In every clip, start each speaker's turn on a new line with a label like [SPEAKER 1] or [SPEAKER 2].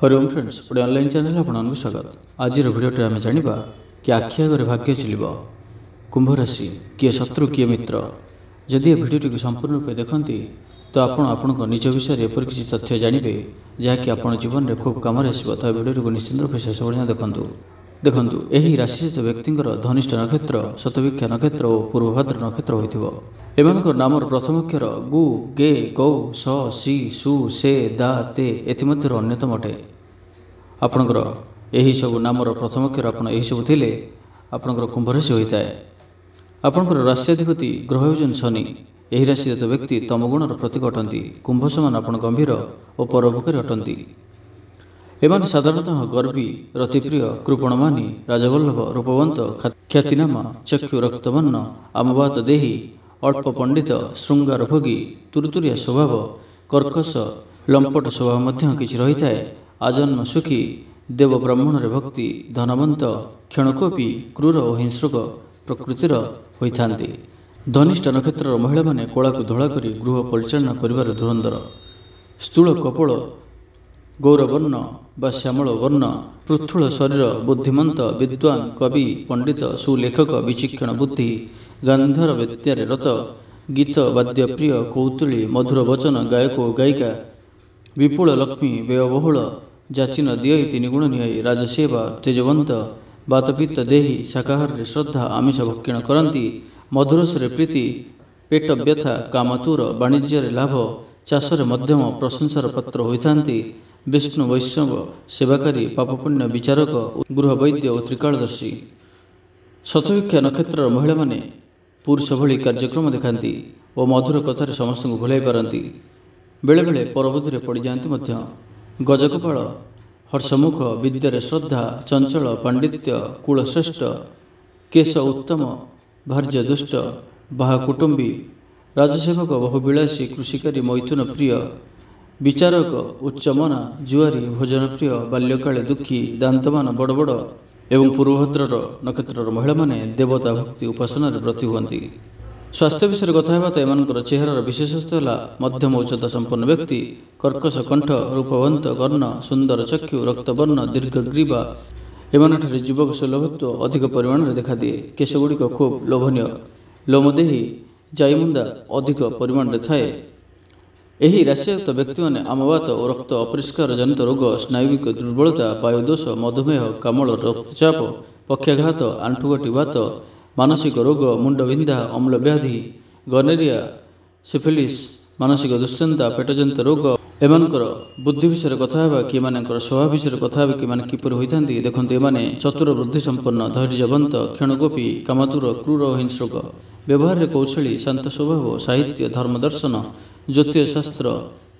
[SPEAKER 1] Hariom friends गोटे online channel आपको स्वागत। आज भिडियो आम जाना कि आखि आगे भाग्य चल कुंभ राशि किए शत्रु किए मित्र। जदि भिडियो संपूर्ण रूप देखते तो आपण निज विषय एपरी किसी तथ्य जानवे जहाँकि आप जीवन में खूब कम आसो। तो भिडियो को निश्चित रूप शेष पर्यटन देखूँ। यही राशिजात व्यक्ति धनिष्ठ नक्षत्र, शतभिक्षा नक्षत्र और पूर्वभद्र नक्षत्र होकर नाम प्रथम अक्षर गु, गे, गौ, स, सी, सु, से, दा, ते एमध्य अन्यतम अटे। आपणकर यही सब नामर प्रथम अक्षर आप सब थे आपणकर कुंभ राशि होता है। आपणकर राष्ट्राधिपति ग्रह होजन शनि। यही राशिजात व्यक्ति तमगुणर प्रतीक अटंती। कुंभ समान आप गंभीर और परोपकारी अटंती। एମାନେ ସାଧାରଣତଃ ଗର୍ବୀ, ରତିପ୍ରିୟ, କୃପଣମାନି, ରାଜବଲ୍ଲଭ, ରୂପବନ୍ତ, ଖ୍ୟାତିନାମା, ଚକ୍ଷୁ ରକ୍ତବର୍ଣ୍ଣ, ଆମବାତ ଦେହୀ, ଅଳ୍ପ ପଣ୍ଡିତ, ଶୃଙ୍ଗାର ଭୋଗୀ, ତୁରୁତୁରିଆ ସ୍ୱଭାବ, କର୍କଶ, ଲମ୍ପଟ ସ୍ୱଭାବ ମଧ୍ୟ କିଛି ରହିଥାଏ। ଆଜନ୍ମ ସୁଖୀ, ଦେବ ବ୍ରାହ୍ମଣରେ ଭକ୍ତି, ଧନବନ୍ତ, କ୍ଷଣକୋପୀ, କ୍ରୂର ଓ ହିଂସ୍ରକ ପ୍ରକୃତିର ହୋଇଥାନ୍ତି। ଧନିଷ୍ଠ ନକ୍ଷତ୍ରର ମହିଳାମାନେ କଳାକୁ ଧଳା କରି ଗୃହ ପରିଚାଳନା କରିବାର ଧୁରନ୍ଧର। ସ୍ଥୂଳ କପୋଳ ଗୌରବର୍ଣ୍ଣ ବା ଶ୍ୟାମଳ ବର୍ଣ୍ଣ, ପୃଥୁଳ ଶରୀର, ବୁଦ୍ଧିମନ୍ତ, ବିଦ୍ୱାନ, କବି, ପଣ୍ଡିତ, ସୁଲେଖକ, ବିଚକ୍ଷଣ ବୁଦ୍ଧି, ଗାନ୍ଧାର ବିଦ୍ୟାରେ ରତ, ଗୀତ ବାଦ୍ୟ ପ୍ରିୟ, କୌତୁଳୀ, ମଧୁର ବଚନ, ଗାୟକ ଓ ଗାୟିକା, ବିପୁଳ ଲକ୍ଷ୍ମୀ, ବ୍ୟୟବହୁଳ, ଯାଚିନ ଦିଅଇ ତିନିଗୁଣ ନିଆଇ, ରାଜସେବା, ତେଜବନ୍ତ, ବାତପିତ୍ତ ଦେହୀ, ଶାକାହାରରେ ଶ୍ରଦ୍ଧା, ଆମିଷ ଭକ୍ଷଣ କରନ୍ତି, ମଧୁରସରେ ପ୍ରୀତି, ପେଟ ବ୍ୟଥା, କାମତୁର, ବାଣିଜ୍ୟରେ ଲାଭ, ଚାଷରେ ମଧ୍ୟମ, ପ୍ରଶଂସାର ପାତ୍ର ହୋଇଥାନ୍ତି। ବିଷ୍ଣୁ ବୈଷ୍ଣବ ସେବାକାରୀ, ପାପପୁଣ୍ୟ ବିଚାରକ, ଗୃହ ବୈଦ୍ୟ ଓ ତ୍ରିକାଳଦର୍ଶୀ। ଶତଭିକ୍ଷା ନକ୍ଷତ୍ରର ମହିଳାମାନେ ପୁରୁଷ ଭଳି କାର୍ଯ୍ୟକ୍ରମ ଦେଖାନ୍ତି ଓ ମଧୁର କଥାରେ ସମସ୍ତଙ୍କୁ ଭୁଲାଇ ପାରନ୍ତି। ବେଳେବେଳେ ପରବୁଦ୍ଧିରେ ପଡ଼ିଯାଆନ୍ତି ମଧ୍ୟ। ଗଜକପାଳ, ହର୍ଷମୁଖ, ବିଦ୍ୟାରେ ଶ୍ରଦ୍ଧା, ଚଞ୍ଚଳ, ପାଣ୍ଡିତ୍ୟ, କୁଳଶ୍ରେଷ୍ଠ, କେଶ ଉତ୍ତମ, ଭାର୍ଯ୍ୟ ଦୁଷ୍ଟ, ବାହା କୁଟୁମ୍ବୀ, ରାଜସେବକ, ବହୁବିଳାସୀ, କୃଷିକାରୀ, ମୈଥୁନ ପ୍ରିୟ, ବିଚାରକ, ଉଚ୍ଚମନା, ଜୁଆରୀ, ଭୋଜନପ୍ରିୟ, ବାଲ୍ୟକାଳେ ଦୁଃଖୀ, ଦାନ୍ତମାନ ବଡ଼ ବଡ଼ ଏବଂ ପୂର୍ବଭଦ୍ରର ନକ୍ଷତ୍ରର ମହିଳାମାନେ ଦେବତା ଭକ୍ତି ଉପାସନାରେ ବ୍ରତୀ ହୁଅନ୍ତି। ସ୍ୱାସ୍ଥ୍ୟ ବିଷୟରେ କଥା ହେବା ତ ଏମାନଙ୍କର ଚେହେରାର ବିଶେଷତ୍ୱ ହେଲା ମଧ୍ୟମ ଉଚ୍ଚତା ସମ୍ପନ୍ନ ବ୍ୟକ୍ତି, କର୍କଶ କଣ୍ଠ, ରୂପବନ୍ତ କର୍ଣ୍ଣ, ସୁନ୍ଦର ଚକ୍ଷୁ, ରକ୍ତବର୍ଣ୍ଣ, ଦୀର୍ଘ ଗ୍ରୀବା। ଏମାନଠାରେ ଯୁବକ ସୁଲଭତ୍ୱ ଅଧିକ ପରିମାଣରେ ଦେଖାଦିଏ। କେଶଗୁଡ଼ିକ ଖୁବ୍ ଲୋଭନୀୟ। ଲୋମଦେହୀ, ଜାଇମୁଣ୍ଡା ଅଧିକ ପରିମାଣରେ ଥାଏ। ଏହି ରାଶିଜାତ ବ୍ୟକ୍ତିମାନେ ଆମବାତ ଓ ରକ୍ତ ଅପରିଷ୍କାର ଜନିତ ରୋଗ, ସ୍ନାୟୁବିକ ଦୁର୍ବଳତା, ବାୟୁଦୋଷ, ମଧୁମେହ, କାମଳ ରକ୍ତଚାପ, ପକ୍ଷାଘାତ, ଆଣ୍ଠୁଗଣ୍ଠି ବାତ, ମାନସିକ ରୋଗ, ମୁଣ୍ଡବିନ୍ଧା, ଅମ୍ଳବ୍ୟାଧି, ଗନେରିଆ, ସିଫିଲିସ୍, ମାନସିକ ଦୁଶ୍ଚିନ୍ତା, ପେଟଜନିତ ରୋଗ। ଏମାନଙ୍କର ବୁଦ୍ଧି ବିଷୟରେ କଥା ହେବା କି ଏମାନଙ୍କର ସ୍ୱଭାବ ବିଷୟରେ କଥା ହେବା କି ଏମାନେ କିପରି ହୋଇଥାନ୍ତି ଦେଖନ୍ତୁ। ଏମାନେ ଚତୁର, ବୁଦ୍ଧି ସମ୍ପନ୍ନ, ଧୈର୍ଯ୍ୟବନ୍ତ, କ୍ଷଣକୋପୀ, କାମତୁର, କ୍ରୂର ଓ ହିଂସ୍ରକ, ବ୍ୟବହାରରେ କୌଶଳୀ, ଶାନ୍ତ ସ୍ୱଭାବ, ସାହିତ୍ୟ, ଧର୍ମଦର୍ଶନ, ଜ୍ୟୋତିଷଶାସ୍ତ୍ର,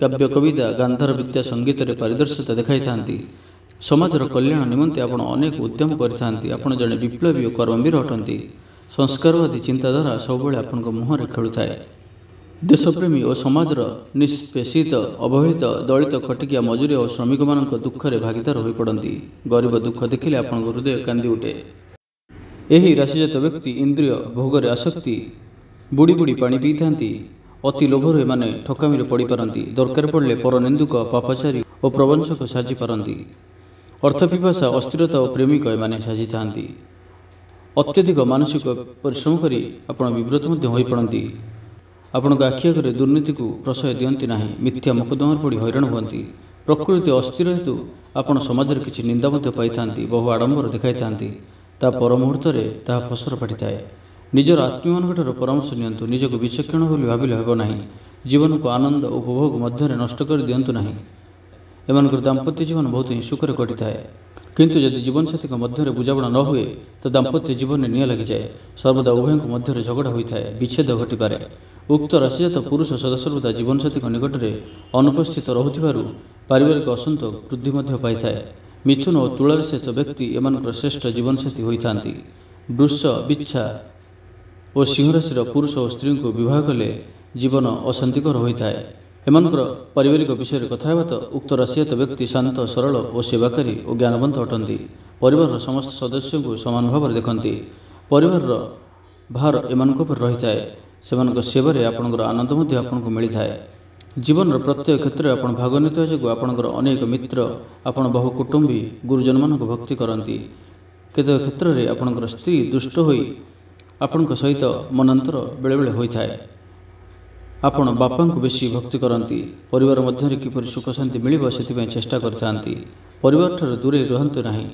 [SPEAKER 1] କାବ୍ୟ କବିତା, ଗାନ୍ଧାର ବିଦ୍ୟା, ସଙ୍ଗୀତରେ ପାରିଦର୍ଶିତା ଦେଖାଇଥାନ୍ତି। ସମାଜର କଲ୍ୟାଣ ନିମନ୍ତେ ଆପଣ ଅନେକ ଉଦ୍ୟମ କରିଥାନ୍ତି। ଆପଣ ଜଣେ ବିପ୍ଳବୀ ଓ କର୍ମବୀର ଅଟନ୍ତି। ସଂସ୍କାରବାଦୀ ଚିନ୍ତାଧାରା ସବୁବେଳେ ଆପଣଙ୍କ ମୁହଁରେ ଖେଳୁଥାଏ। ଦେଶପ୍ରେମୀ ଓ ସମାଜର ନିଷ୍ପେଷିତ, ଅବହେଳିତ, ଦଳିତ, ଖଟିକିଆ, ମଜୁରିଆ ଓ ଶ୍ରମିକମାନଙ୍କ ଦୁଃଖରେ ଭାଗିଦାର ହୋଇପଡ଼ନ୍ତି। ଗରିବ ଦୁଃଖ ଦେଖିଲେ ଆପଣଙ୍କ ହୃଦୟ କାନ୍ଦି ଉଠେ। ଏହି ରାଶିଜାତ ବ୍ୟକ୍ତି ଇନ୍ଦ୍ରିୟ ଭୋଗରେ ଆସକ୍ତି, ବୁଡ଼ି ବୁଡ଼ି ପାଣି ପିଇଥାନ୍ତି। ଅତି ଲୋଭରୁ ଏମାନେ ଠକାମିରେ ପଡ଼ିପାରନ୍ତି। ଦରକାର ପଡ଼ିଲେ ପରନିନ୍ଦୁକ, ପାପାଚାରୀ ଓ ପ୍ରବଞ୍ଚକ ସାଜିପାରନ୍ତି। ଅର୍ଥପିପାସା, ଅସ୍ଥିରତା ଓ ପ୍ରେମିକ ଏମାନେ ସାଜିଥାନ୍ତି। ଅତ୍ୟଧିକ ମାନସିକ ପରିଶ୍ରମ କରି ଆପଣ ବିବ୍ରତ ମଧ୍ୟ ହୋଇପଡ଼ନ୍ତି। ଆପଣଙ୍କ ଆଖି ଆଗରେ ଦୁର୍ନୀତିକୁ ପ୍ରଶୟ ଦିଅନ୍ତି ନାହିଁ। ମିଥ୍ୟା ମକଦ୍ଦମାରେ ପଡ଼ି ହଇରାଣ ହୁଅନ୍ତି। ପ୍ରକୃତି ଅସ୍ଥିର ହେତୁ ଆପଣ ସମାଜରେ କିଛି ନିନ୍ଦା ମଧ୍ୟ ପାଇଥାନ୍ତି। ବହୁ ଆଡ଼ମ୍ବର ଦେଖାଇଥାନ୍ତି। ତା ପର ମୁହୂର୍ତ୍ତରେ ତାହା ଫସର ଫାଟିଥାଏ। ନିଜର ଆତ୍ମୀୟମାନଙ୍କଠାରୁ ପରାମର୍ଶ ନିଅନ୍ତୁ। ନିଜକୁ ବିଚକ୍ଷଣ ବୋଲି ଭାବିଲେ ହେବ ନାହିଁ। ଜୀବନକୁ ଆନନ୍ଦ ଓ ଉପଭୋଗ ମଧ୍ୟରେ ନଷ୍ଟ କରି ଦିଅନ୍ତୁ ନାହିଁ। ଏମାନଙ୍କର ଦାମ୍ପତ୍ୟ ଜୀବନ ବହୁତ ହିଁ ସୁଖରେ କଟିଥାଏ। କିନ୍ତୁ ଯଦି ଜୀବନସାଥୀଙ୍କ ମଧ୍ୟରେ ବୁଝାମଣା ନ ହୁଏ ତ ଦାମ୍ପତ୍ୟ ଜୀବନରେ ନିଆଁ ଲାଗିଯାଏ। ସର୍ବଦା ଉଭୟଙ୍କ ମଧ୍ୟରେ ଝଗଡ଼ା ହୋଇଥାଏ, ବିଚ୍ଛେଦ ଘଟିପାରେ। ଉକ୍ତ ରାଶିଜାତ ପୁରୁଷ ସଦାସର୍ବଦା ଜୀବନସାଥୀଙ୍କ ନିକଟରେ ଅନୁପସ୍ଥିତ ରହୁଥିବାରୁ ପାରିବାରିକ ଅସନ୍ତୋଷ ବୃଦ୍ଧି ମଧ୍ୟ ପାଇଥାଏ। ମିଥୁନ ଓ ତୁଳା ରାଶିଜାତ ବ୍ୟକ୍ତି ଏମାନଙ୍କର ଶ୍ରେଷ୍ଠ ଜୀବନସାଥୀ ହୋଇଥାନ୍ତି। ବୃଷ, ବିଚ୍ଛା ଓ ସିଂହ ରାଶିର ପୁରୁଷ ଓ ସ୍ତ୍ରୀଙ୍କୁ ବିବାହ କଲେ ଜୀବନ ଅଶାନ୍ତିକର ହୋଇଥାଏ। ଏମାନଙ୍କର ପାରିବାରିକ ବିଷୟରେ କଥା ହେବା ତ ଉକ୍ତ ରାଶିଜାତ ବ୍ୟକ୍ତି ଶାନ୍ତ, ସରଳ ଓ ସେବାକାରୀ ଓ ଜ୍ଞାନବନ୍ତ ଅଟନ୍ତି। ପରିବାରର ସମସ୍ତ ସଦସ୍ୟଙ୍କୁ ସମାନ ଭାବରେ ଦେଖନ୍ତି। ପରିବାରର ଭାର ଏମାନଙ୍କ ଉପରେ ରହିଥାଏ। ସେମାନଙ୍କ ସେବାରେ ଆପଣଙ୍କର ଆନନ୍ଦ ମଧ୍ୟ ଆପଣଙ୍କୁ ମିଳିଥାଏ। ଜୀବନର ପ୍ରତ୍ୟେକ କ୍ଷେତ୍ରରେ ଆପଣ ଭାଗ ନେଉଥିବା ଯୋଗୁଁ ଆପଣଙ୍କର ଅନେକ ମିତ୍ର, ଆପଣ ବହୁ କୁଟୁମ୍ବୀ ଗୁରୁଜନମାନଙ୍କୁ ଭକ୍ତି କରନ୍ତି। କେତେକ କ୍ଷେତ୍ରରେ ଆପଣଙ୍କର ସ୍ତ୍ରୀ ଦୁଷ୍ଟ ହୋଇ ଆପଣଙ୍କ ସହିତ ମନାନ୍ତର ବେଳେବେଳେ ହୋଇଥାଏ। ଆପଣ ବାପାଙ୍କୁ ବେଶୀ ଭକ୍ତି କରନ୍ତି। ପରିବାର ମଧ୍ୟରେ କିପରି ସୁଖ ଶାନ୍ତି ମିଳିବ ସେଥିପାଇଁ ଚେଷ୍ଟା କରିଥାନ୍ତି। ପରିବାରଠାରୁ ଦୂରେଇ ରୁହନ୍ତୁ ନାହିଁ।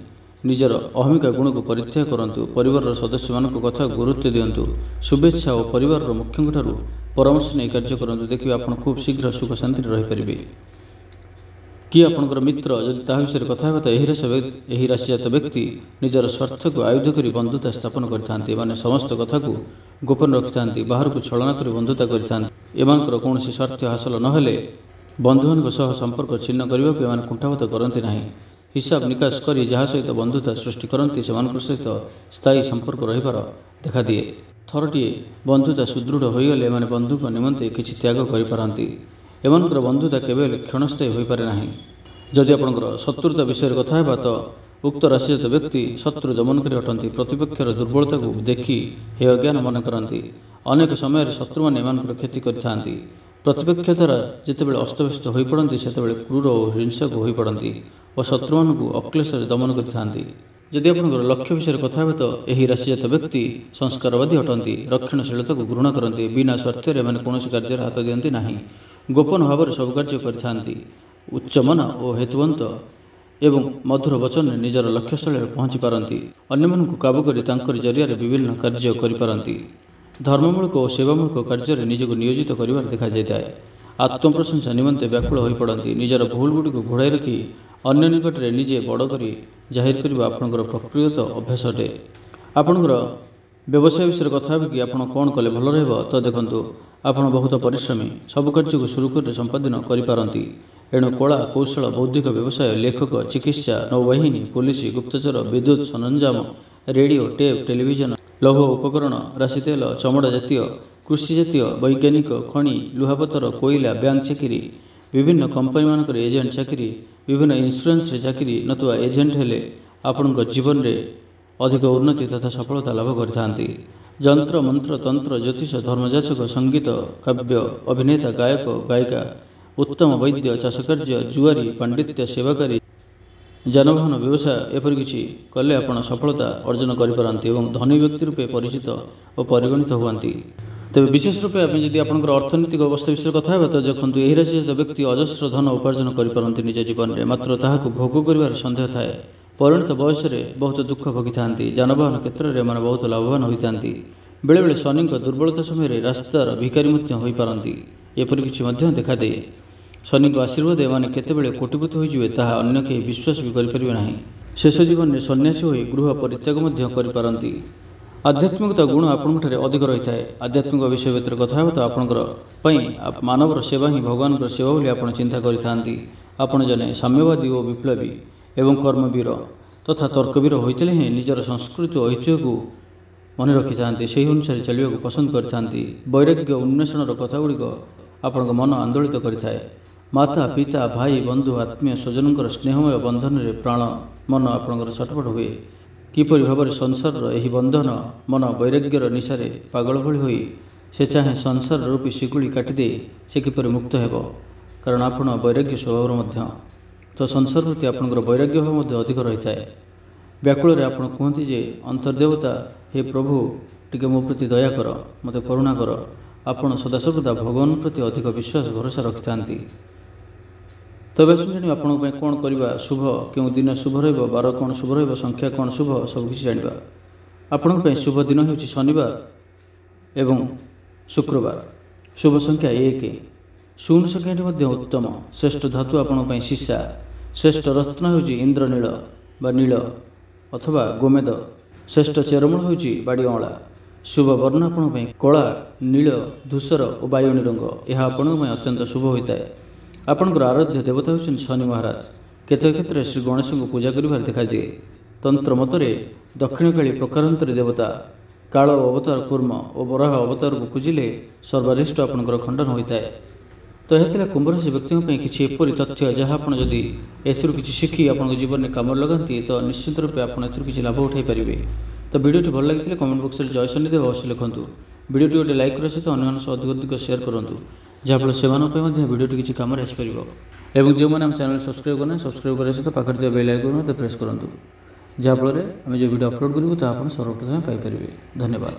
[SPEAKER 1] ନିଜର ଅହମିକା ଗୁଣକୁ ପରିତ୍ୟାଗ କରନ୍ତୁ। ପରିବାରର ସଦସ୍ୟମାନଙ୍କ କଥାକୁ ଗୁରୁତ୍ୱ ଦିଅନ୍ତୁ। ଶୁଭେଚ୍ଛା ଓ ପରିବାରର ମୁଖ୍ୟଙ୍କଠାରୁ ପରାମର୍ଶ ନେଇ କାର୍ଯ୍ୟ କରନ୍ତୁ। ଦେଖିବେ ଆପଣ ଖୁବ୍ ଶୀଘ୍ର ସୁଖ ଶାନ୍ତିରେ ରହିପାରିବେ। କିଏ ଆପଣଙ୍କର ମିତ୍ର, ଯଦି ତାହା ବିଷୟରେ କଥା ହେବା ତ ଏହି ରାଶିଜାତ ବ୍ୟକ୍ତି ନିଜର ସ୍ୱାର୍ଥକୁ ଆୟୁଧ କରି ବନ୍ଧୁତା ସ୍ଥାପନ କରିଥାନ୍ତି। ଏମାନେ ସମସ୍ତ କଥାକୁ ଗୋପନ ରଖିଥାନ୍ତି। ବାହାରକୁ ଛଳନା କରି ବନ୍ଧୁତା କରିଥାନ୍ତି। ଏମାନଙ୍କର କୌଣସି ସ୍ୱାର୍ଥ ହାସଲ ନହେଲେ ବନ୍ଧୁମାନଙ୍କ ସହ ସମ୍ପର୍କ ଛିନ୍ନ କରିବାକୁ ଏମାନେ କୁଣ୍ଠାବୋଧ କରନ୍ତି ନାହିଁ। ହିସାବ ନିକାଶ କରି ଯାହା ସହିତ ବନ୍ଧୁତା ସୃଷ୍ଟି କରନ୍ତି ସେମାନଙ୍କ ସହିତ ସ୍ଥାୟୀ ସମ୍ପର୍କ ରହିବାର ଦେଖାଦିଏ। ଥରଟିଏ ବନ୍ଧୁତା ସୁଦୃଢ଼ ହୋଇଗଲେ ଏମାନେ ବନ୍ଧୁଙ୍କ ନିମନ୍ତେ କିଛି ତ୍ୟାଗ କରିପାରନ୍ତି। ଏମାନଙ୍କର ବନ୍ଧୁତା କେବେ ହେଲେ କ୍ଷଣସ୍ଥାୟୀ ହୋଇପାରେ ନାହିଁ। ଯଦି ଆପଣଙ୍କର ଶତ୍ରୁତା ବିଷୟରେ କଥା ହେବା ତ ଉକ୍ତ ରାଶିଜାତ ବ୍ୟକ୍ତି ଶତ୍ରୁ ଦମନକାରୀ ଅଟନ୍ତି। ପ୍ରତିପକ୍ଷର ଦୁର୍ବଳତାକୁ ଦେଖି ହେ ଅଜ୍ଞାନ ମନେ କରନ୍ତି। ଅନେକ ସମୟରେ ଶତ୍ରୁମାନେ ଏମାନଙ୍କର କ୍ଷତି କରିଥାନ୍ତି। ପ୍ରତିପକ୍ଷ ଦ୍ୱାରା ଯେତେବେଳେ ଅସ୍ତବ୍ୟସ୍ତ ହୋଇପଡ଼ନ୍ତି ସେତେବେଳେ କ୍ରୂର ଓ ହିଂସକ ହୋଇପଡ଼ନ୍ତି ଓ ଶତ୍ରୁମାନଙ୍କୁ ଅକ୍ଲେଶରେ ଦମନ କରିଥାନ୍ତି। ଯଦି ଆପଣଙ୍କର ଲକ୍ଷ୍ୟ ବିଷୟରେ କଥା ହେବେ ତ ଏହି ରାଶିଜାତ ବ୍ୟକ୍ତି ସଂସ୍କାରବାଦୀ ଅଟନ୍ତି। ରକ୍ଷଣଶୀଳତାକୁ ଘୃଣା କରନ୍ତି। ବିନା ସ୍ୱାର୍ଥରେ ଏମାନେ କୌଣସି କାର୍ଯ୍ୟରେ ହାତ ଦିଅନ୍ତି ନାହିଁ। ଗୋପନ ଭାବରେ ସବୁ କାର୍ଯ୍ୟ କରିଥାନ୍ତି। ଉଚ୍ଚମନ ଓ ହେତୁବନ୍ତ ଏବଂ ମଧୁର ବଚନରେ ନିଜର ଲକ୍ଷ୍ୟସ୍ଥଳରେ ପହଞ୍ଚି ପାରନ୍ତି। ଅନ୍ୟମାନଙ୍କୁ କାବୁ କରି ତାଙ୍କରି ଜରିଆରେ ବିଭିନ୍ନ କାର୍ଯ୍ୟ କରିପାରନ୍ତି। ଧର୍ମମୂଳକ ଓ ସେବାମୂଳକ କାର୍ଯ୍ୟରେ ନିଜକୁ ନିୟୋଜିତ କରିବାର ଦେଖାଯାଇଥାଏ। ଆତ୍ମପ୍ରଶଂସା ନିମନ୍ତେ ବ୍ୟାକୁଳ ହୋଇପଡ଼ନ୍ତି। ନିଜର ଭୁଲଗୁଡ଼ିକୁ ଘୋଡ଼ାଇ ରଖି ଅନ୍ୟ ନିକଟରେ ନିଜେ ବଡ଼ କରି ଜାହିର କରିବା ଆପଣଙ୍କର ପ୍ରକୃତ ଅଭ୍ୟାସ ଅଟେ। ଆପଣଙ୍କର ବ୍ୟବସାୟ ବିଷୟରେ କଥା ହେବେ କି ଆପଣ କ'ଣ କଲେ ଭଲ ରହିବ ତ ଦେଖନ୍ତୁ, ଆପଣ ବହୁତ ପରିଶ୍ରମୀ। ସବୁ କାର୍ଯ୍ୟକୁ ସୁରୁଖୁରୁରେ ସମ୍ପାଦନ କରିପାରନ୍ତି। ଏଣୁ କଳା, କୌଶଳ, ବୌଦ୍ଧିକ ବ୍ୟବସାୟ, ଲେଖକ, ଚିକିତ୍ସା, ନୌବାହିନୀ, ପୋଲିସ, ଗୁପ୍ତଚର, ବିଦ୍ୟୁତ୍ ସରଞ୍ଜାମ, ରେଡ଼ିଓ, ଟେପ୍, ଟେଲିଭିଜନ, ଲୌହ ଉପକରଣ, ରାଶି ତେଲ, ଚମଡ଼ା ଜାତୀୟ, କୃଷି ଜାତୀୟ, ବୈଜ୍ଞାନିକ, ଖଣି, ଲୁହାପଥର, କୋଇଲା, ବ୍ୟାଙ୍କ ଚାକିରି, ବିଭିନ୍ନ କମ୍ପାନୀମାନଙ୍କର ଏଜେଣ୍ଟ ଚାକିରି, ବିଭିନ୍ନ ଇନ୍ସୁରାନ୍ସରେ ଚାକିରି ନଥିବା ଏଜେଣ୍ଟ ହେଲେ ଆପଣଙ୍କ ଜୀବନରେ ଅଧିକ ଉନ୍ନତି ତଥା ସଫଳତା ଲାଭ କରିଥାନ୍ତି। ଯନ୍ତ୍ର, ମନ୍ତ୍ର, ତନ୍ତ୍ର, ଜ୍ୟୋତିଷ, ଧର୍ମଯାଚକ, ସଙ୍ଗୀତ, କାବ୍ୟ ଅଭିନେତା, ଗାୟକ, ଗାୟିକା, ଉତ୍ତମ ବୈଦ୍ୟ, ଚାଷକାର୍ଯ୍ୟ, ଜୁଆରୀ, ପାଣ୍ଡିତ୍ୟ, ସେବାକାରୀ, ଯାନବାହନ ବ୍ୟବସାୟ ଏପରି କିଛି କଲେ ଆପଣ ସଫଳତା ଅର୍ଜନ କରିପାରନ୍ତି ଏବଂ ଧନୀ ବ୍ୟକ୍ତି ରୂପେ ପରିଚିତ ଓ ପରିଗଣିତ ହୁଅନ୍ତି। ତେବେ ବିଶେଷ ରୂପେ ଆମେ ଯଦି ଆପଣଙ୍କର ଅର୍ଥନୈତିକ ଅବସ୍ଥା ବିଷୟରେ କଥା ହେବା ତ ଦେଖନ୍ତୁ, ଏହି ରାଶିଜାତ ବ୍ୟକ୍ତି ଅଜସ୍ର ଧନ ଉପାର୍ଜନ କରିପାରନ୍ତି ନିଜ ଜୀବନରେ, ମାତ୍ର ତାହାକୁ ଭୋଗ କରିବାର ସନ୍ଦେହ ଥାଏ। ପରିଣତ ବୟସରେ ବହୁତ ଦୁଃଖ ଭୋଗିଥାନ୍ତି। ଯାନବାହନ କ୍ଷେତ୍ରରେ ଏମାନେ ବହୁତ ଲାଭବାନ ହୋଇଥାନ୍ତି। ବେଳେବେଳେ ଶନିଙ୍କ ଦୁର୍ବଳତା ସମୟରେ ରାସ୍ତାର ଭିକାରୀ ମଧ୍ୟ ହୋଇପାରନ୍ତି। ଏପରି କିଛି ମଧ୍ୟ ଦେଖାଦିଏ। ଶନିଙ୍କ ଆଶୀର୍ବାଦ ଏମାନେ କେତେବେଳେ କୋଟିପତି ହୋଇଯିବେ ତାହା ଅନ୍ୟ କେହି ବିଶ୍ୱାସ ବି କରିପାରିବେ ନାହିଁ। ଶେଷ ଜୀବନରେ ସନ୍ନ୍ୟାସୀ ହୋଇ ଗୃହ ପରିତ୍ୟାଗ ମଧ୍ୟ କରିପାରନ୍ତି। ଆଧ୍ୟାତ୍ମିକତା ଗୁଣ ଆପଣଙ୍କଠାରେ ଅଧିକ ରହିଥାଏ। ଆଧ୍ୟାତ୍ମିକ ବିଷୟ ଭିତରେ କଥା ହେବା ତ ଆପଣଙ୍କର ପାଇଁ ମାନବର ସେବା ହିଁ ଭଗବାନଙ୍କର ସେବା ବୋଲି ଆପଣ ଚିନ୍ତା କରିଥାନ୍ତି। ଆପଣ ଜଣେ ସାମ୍ୟବାଦୀ ଓ ବିପ୍ଳବୀ ଏବଂ କର୍ମବୀର ତଥା ତର୍କବୀର ହୋଇଥିଲେ ହିଁ ନିଜର ସଂସ୍କୃତି ଓ ଐତିହ୍ୟକୁ ମନେ ରଖିଥାନ୍ତି। ସେହି ଅନୁସାରେ ଚାଲିବାକୁ ପସନ୍ଦ କରିଥାନ୍ତି। ବୈରାଗ୍ୟ ଉନ୍ମେଷଣର କଥାଗୁଡ଼ିକ ଆପଣଙ୍କ ମନ ଆନ୍ଦୋଳିତ କରିଥାଏ। ମାତା, ପିତା, ଭାଇ, ବନ୍ଧୁ, ଆତ୍ମୀୟ ସ୍ୱଜନଙ୍କର ସ୍ନେହମୟ ବନ୍ଧନରେ ପ୍ରାଣ ମନ ଆପଣଙ୍କର ଛଟପଟ ହୁଏ। କିପରି ଭାବରେ ସଂସାରର ଏହି ବନ୍ଧନ ମନ ବୈରାଗ୍ୟର ନିଶାରେ ପାଗଳ ଭଳି ହୋଇ ସେ ଚାହେଁ ସଂସାର ରୂପୀ ଶିକୁଳି କାଟିଦେଇ ସେ କିପରି ମୁକ୍ତ ହେବ, କାରଣ ଆପଣ ବୈରାଗ୍ୟ ସ୍ୱଭାବର ମଧ୍ୟ। ତ ସଂସାର ପ୍ରତି ଆପଣଙ୍କର ବୈରାଗ୍ୟ ଭାବ ମଧ୍ୟ ଅଧିକ ରହିଥାଏ। ବ୍ୟାକୁଳରେ ଆପଣ କୁହନ୍ତି ଯେ ଅନ୍ତର୍ଦେବତା, ହେ ପ୍ରଭୁ ଟିକେ ମୋ ପ୍ରତି ଦୟା କର, ମୋତେ କରୁଣା କର। ଆପଣ ସଦାସର୍ବଦା ଭଗବାନଙ୍କ ପ୍ରତି ଅଧିକ ବିଶ୍ୱାସ ଭରସା ରଖିଥାନ୍ତି। ତେବେ ଆସନ୍ତୁ ଜାଣିବା ଆପଣଙ୍କ ପାଇଁ କ'ଣ କରିବା ଶୁଭ, କେଉଁ ଦିନ ଶୁଭ ରହିବ, ବାର କ'ଣ ଶୁଭ ରହିବ, ସଂଖ୍ୟା କ'ଣ ଶୁଭ, ସବୁକିଛି ଜାଣିବା। ଆପଣଙ୍କ ପାଇଁ ଶୁଭ ଦିନ ହେଉଛି ଶନିବାର ଏବଂ ଶୁକ୍ରବାର। ଶୁଭ ସଂଖ୍ୟା 1। ଶୂନ ସଂଖ୍ୟାଟି ମଧ୍ୟ ଉତ୍ତମ। ଶ୍ରେଷ୍ଠ ଧାତୁ ଆପଣଙ୍କ ପାଇଁ ସୀସା। ଶ୍ରେଷ୍ଠ ରତ୍ନ ହେଉଛି ଇନ୍ଦ୍ରନୀଳ ବା ନୀଳ ଅଥବା ଗୋମେଦ। ଶ୍ରେଷ୍ଠ ଚେରମୂଳ ହେଉଛି ବାଡ଼ି ଅଁଳା। ଶୁଭ ବର୍ଣ୍ଣ ଆପଣଙ୍କ ପାଇଁ କଳା, ନୀଳ, ଧୂସର ଓ ବାଇଗଣୀ ରଙ୍ଗ। ଏହା ଆପଣଙ୍କ ପାଇଁ ଅତ୍ୟନ୍ତ ଶୁଭ ହୋଇଥାଏ। ଆପଣଙ୍କର ଆରାଧ୍ୟ ଦେବତା ହେଉଛନ୍ତି ଶନି ମହାରାଜ। କେତେକ କ୍ଷେତ୍ରରେ ଶ୍ରୀ ଗଣେଶଙ୍କୁ ପୂଜା କରିବାରେ ଦେଖାଦିଏ। ତନ୍ତ୍ର ମତରେ ଦକ୍ଷିଣକାଳୀ ପ୍ରକାରାନ୍ତରୀ ଦେବତା, କାଳ ଅବତାର କୁର୍ମ ଓ ବରାହ ଅବତାରକୁ ପୂଜିଲେ ସର୍ବାରିଷ୍ଟ ଆପଣଙ୍କର ଖଣ୍ଡନ ହୋଇଥାଏ। ତ ଏହା ଥିଲା କୁମ୍ଭରାଶି ବ୍ୟକ୍ତିଙ୍କ ପାଇଁ କିଛି ଏପରି ତଥ୍ୟ ଯାହା ଆପଣ ଯଦି ଏଥିରୁ କିଛି ଶିଖି ଆପଣଙ୍କ ଜୀବନରେ କାମରେ ଲଗାନ୍ତି ତ ନିଶ୍ଚିତ ରୂପେ ଆପଣ ଏଥିରୁ କିଛି ଲାଭ ଉଠାଇ ପାରିବେ। ତ ଭିଡ଼ିଓଟି ଭଲ ଲାଗିଥିଲେ କମେଣ୍ଟ ବକ୍ସରେ ଜୟ ଶନିଦେବ ଅବଶ୍ୟ ଲେଖନ୍ତୁ। ଭିଡ଼ିଓଟି ଗୋଟେ ଲାଇକ୍ କରିବା ସହିତ ଅନ୍ୟମାନଙ୍କ ସହ ଅଧିକ ସେୟାର କରନ୍ତୁ। ଯାହାଫଳରେ ସେମାନଙ୍କ ପାଇଁ ମଧ୍ୟ ଭିଡ଼ିଓଟି କିଛି କାମରେ ଆସିପାରିବ। ଏବଂ ଯେଉଁମାନେ ଆମ ଚ୍ୟାନେଲ୍ ସବସ୍କ୍ରାଇବ୍ କରିନାହାନ୍ତି ସବସ୍କ୍ରାଇବ୍ କରିବା ସହିତ ପାଖରେ ଥିବା ବେଲ୍ ଆଇକନ୍ ମଧ୍ୟ ପ୍ରେସ୍ କରନ୍ତୁ, ଯାହାଫଳରେ ଆମେ ଯେଉଁ ଭିଡ଼ିଓ ଅପଲୋଡ଼ କରିବୁ ତାହା ଆପଣ ସର୍ବପ୍ରଥମେ ପାଇପାରିବେ। ଧନ୍ୟବାଦ।